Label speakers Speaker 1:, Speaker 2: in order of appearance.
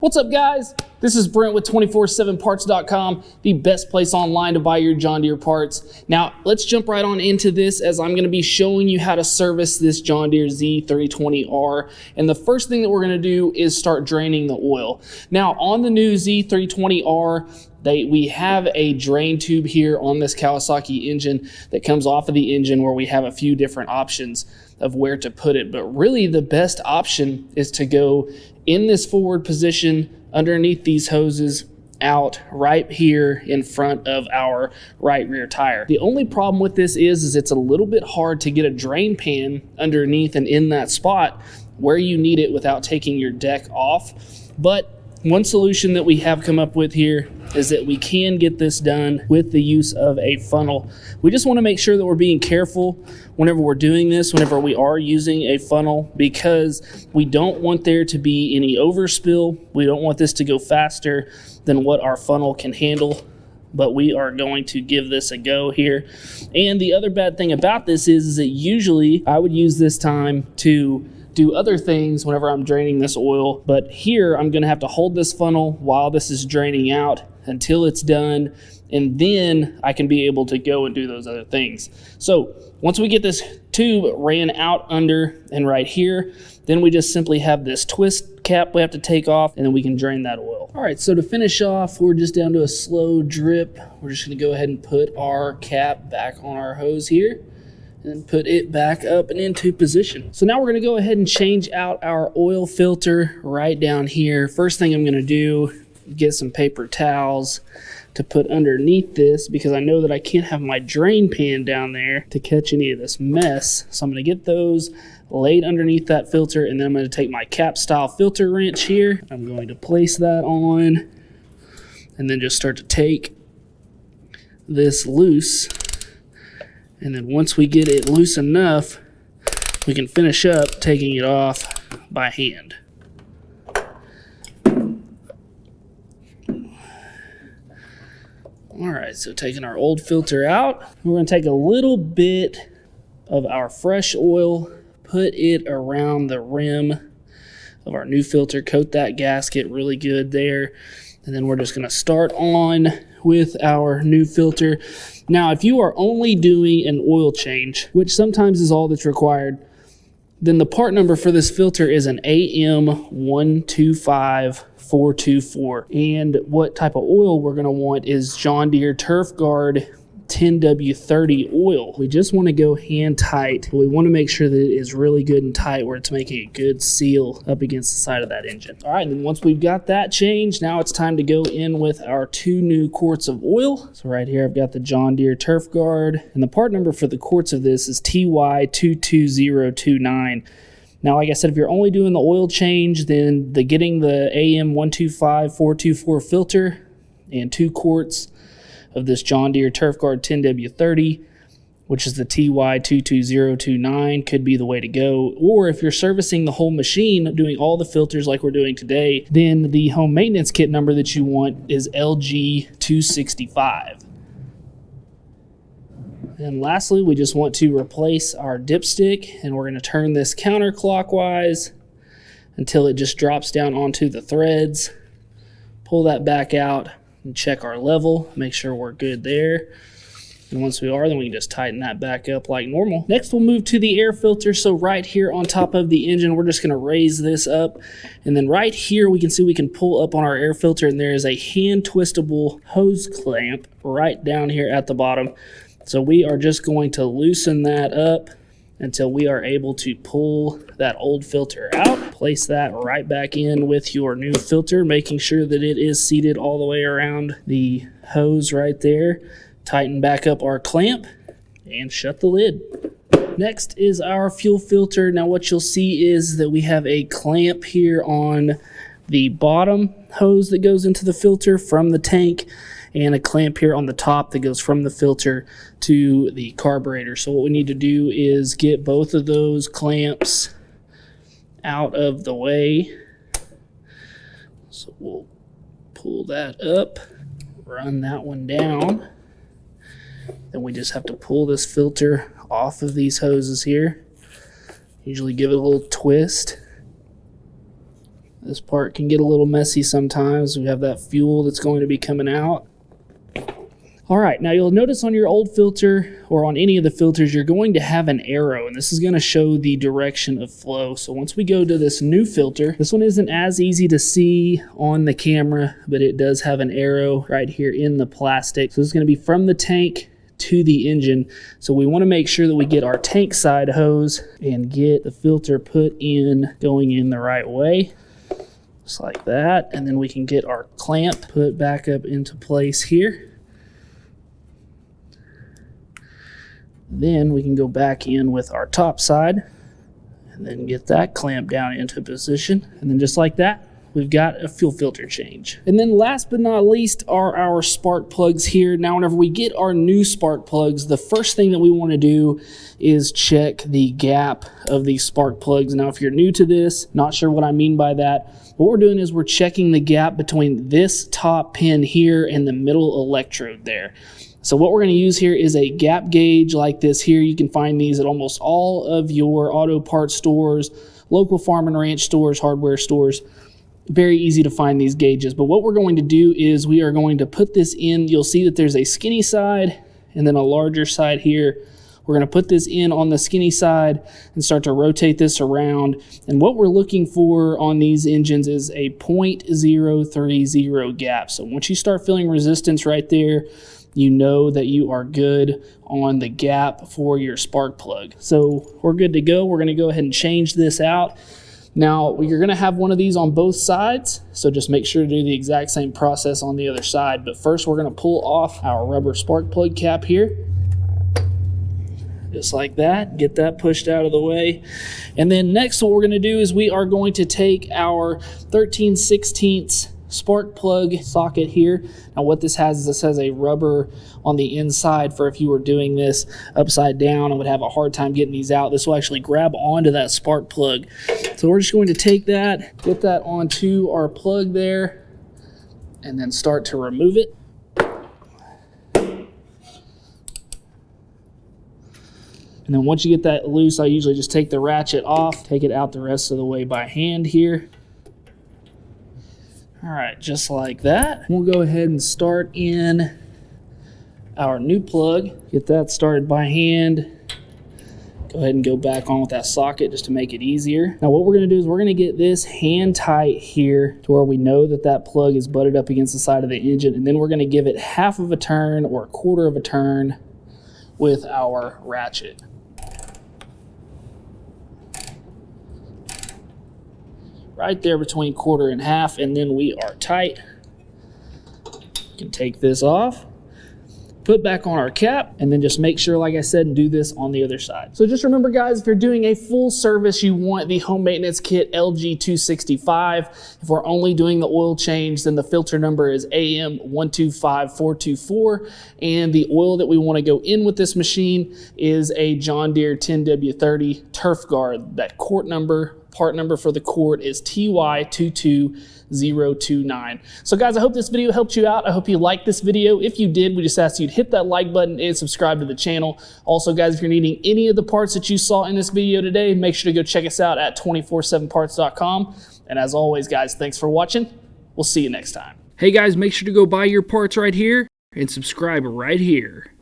Speaker 1: What's up, guys? This is Brent with 247parts.com, the best place online to buy your John Deere parts. Now, let's jump right on into this as I'm going to be showing you how to service this John Deere Z320R. And the first thing that we're going to do is start draining the oil. Now, on the new Z320R, we have a drain tube here on this Kawasaki engine that comes off of the engine where we have a few different options of where to put it. But really the best option is to go in this forward position underneath these hoses out right here in front of our right rear tire. The only problem with this is it's a little bit hard to get a drain pan underneath and in that spot where you need it without taking your deck off. But one solution that we have come up with here is that we can get this done with the use of a funnel. We just want to make sure that we're being careful whenever we're doing this, whenever we are using a funnel, because we don't want there to be any overspill. We don't want this to go faster than what our funnel can handle, but we are going to give this a go here. And the other bad thing about this is that usually I would use this time to do other things whenever I'm draining this oil, but here I'm going to have to hold this funnel while this is draining out until it's done, and then I can be able to go and do those other things. So once we get this tube ran out under and right here, then we just simply have this twist cap we have to take off, and then we can drain that oil. All right, so to finish off, we're just down to a slow drip. We're just going to go ahead and put our cap back on our hose here and put it back up and into position. So now we're gonna go ahead and change out our oil filter right down here. First thing I'm gonna do, get some paper towels to put underneath this because I know that I can't have my drain pan down there to catch any of this mess. So I'm gonna get those laid underneath that filter, and then I'm gonna take my cap style filter wrench here. I'm going to place that on and then just start to take this loose. And then once we get it loose enough, we can finish up taking it off by hand. All right, so taking our old filter out, we're going to take a little bit of our fresh oil, put it around the rim of our new filter, coat that gasket really good there, and then we're just going to start on with our new filter. Now, if you are only doing an oil change, which sometimes is all that's required, then the part number for this filter is an AM125424. And what type of oil we're going to want is John Deere Turf Guard 10W30 oil. We just want to go hand tight. We want to make sure that it is really good and tight where it's making a good seal up against the side of that engine. All right, and then once we've got that changed, now it's time to go in with our 2 new quarts of oil. So right here I've got the John Deere Turf Guard, and the part number for the quarts of this is TY22029. Now, like I said, if you're only doing the oil change, then getting the AM125424 filter and 2 quarts of this John Deere Turf Guard 10W30, which is the TY22029, could be the way to go. Or if you're servicing the whole machine, doing all the filters like we're doing today, then the home maintenance kit number that you want is LG265. And lastly, we just want to replace our dipstick, and we're going to turn this counterclockwise until it just drops down onto the threads. Pull that back out and check our level, make sure we're good there. And once we are, then we can just tighten that back up like normal. Next, we'll move to the air filter. So right here on top of the engine, we're just going to raise this up. And then right here, we can see we can pull up on our air filter, and there is a hand twistable hose clamp right down here at the bottom. So we are just going to loosen that up until we are able to pull that old filter out. Place that right back in with your new filter, making sure that it is seated all the way around the hose right there. Tighten back up our clamp and shut the lid. Next is our fuel filter. Now what you'll see is that we have a clamp here on the bottom hose that goes into the filter from the tank, and a clamp here on the top that goes from the filter to the carburetor. So what we need to do is get both of those clamps out of the way. So we'll pull that up, run that one down. Then we just have to pull this filter off of these hoses here. Usually give it a little twist. This part can get a little messy sometimes. We have that fuel that's going to be coming out. All right, now you'll notice on your old filter or on any of the filters, you're going to have an arrow, and this is going to show the direction of flow. So once we go to this new filter, this one isn't as easy to see on the camera, but it does have an arrow right here in the plastic. So this is going to be from the tank to the engine. So we want to make sure that we get our tank side hose and get the filter put in, going in the right way. Just like that. And then we can get our clamp put back up into place here. Then we can go back in with our top side and then get that clamp down into position. And then just like that, we've got a fuel filter change. And then last but not least are our spark plugs here. Now, whenever we get our new spark plugs, the first thing that we want to do is check the gap of these spark plugs. Now, if you're new to this, not sure what I mean by that, what we're doing is we're checking the gap between this top pin here and the middle electrode there. So what we're going to use here is a gap gauge like this here. You can find these at almost all of your auto parts stores, local farm and ranch stores, hardware stores. Very easy to find these gauges. But what we're going to do is we are going to put this in. You'll see that there's a skinny side and then a larger side here. We're going to put this in on the skinny side and start to rotate this around. And what we're looking for on these engines is a 0.030 gap. So once you start feeling resistance right there, you know that you are good on the gap for your spark plug. So we're good to go. We're going to go ahead and change this out. Now, you're going to have one of these on both sides, so just make sure to do the exact same process on the other side. But first, we're going to pull off our rubber spark plug cap here. Just like that. Get that pushed out of the way. And then next, what we're going to do is we are going to take our 13/16 spark plug socket here. Now what this has is this has a rubber on the inside for if you were doing this upside down and would have a hard time getting these out. This will actually grab onto that spark plug. So we're just going to take that, get that onto our plug there, and then start to remove it. And then once you get that loose, I usually just take the ratchet off, take it out the rest of the way by hand here. All right, just like that. We'll go ahead and start in our new plug. Get that started by hand. Go ahead and go back on with that socket just to make it easier. Now what we're gonna do is we're gonna get this hand tight here to where we know that that plug is butted up against the side of the engine, and then we're gonna give it half of a turn or a quarter of a turn with our ratchet. Right there between quarter and half, and then we are tight. We can take this off, put back on our cap, and then just make sure, like I said, and do this on the other side. So just remember, guys, if you're doing a full service, you want the home maintenance kit LG265. If we're only doing the oil change, then the filter number is AM125424, and the oil that we want to go in with this machine is a John Deere 10W30 Turf Guard. That quart number, part number for the quart is TY22029. So guys, I hope this video helped you out. I hope you liked this video. If you did, we just ask you to hit that like button and subscribe to the channel. Also, guys, if you're needing any of the parts that you saw in this video today, make sure to go check us out at 247parts.com. And as always, guys, thanks for watching. We'll see you next time. Hey guys, make sure to go buy your parts right here and subscribe right here.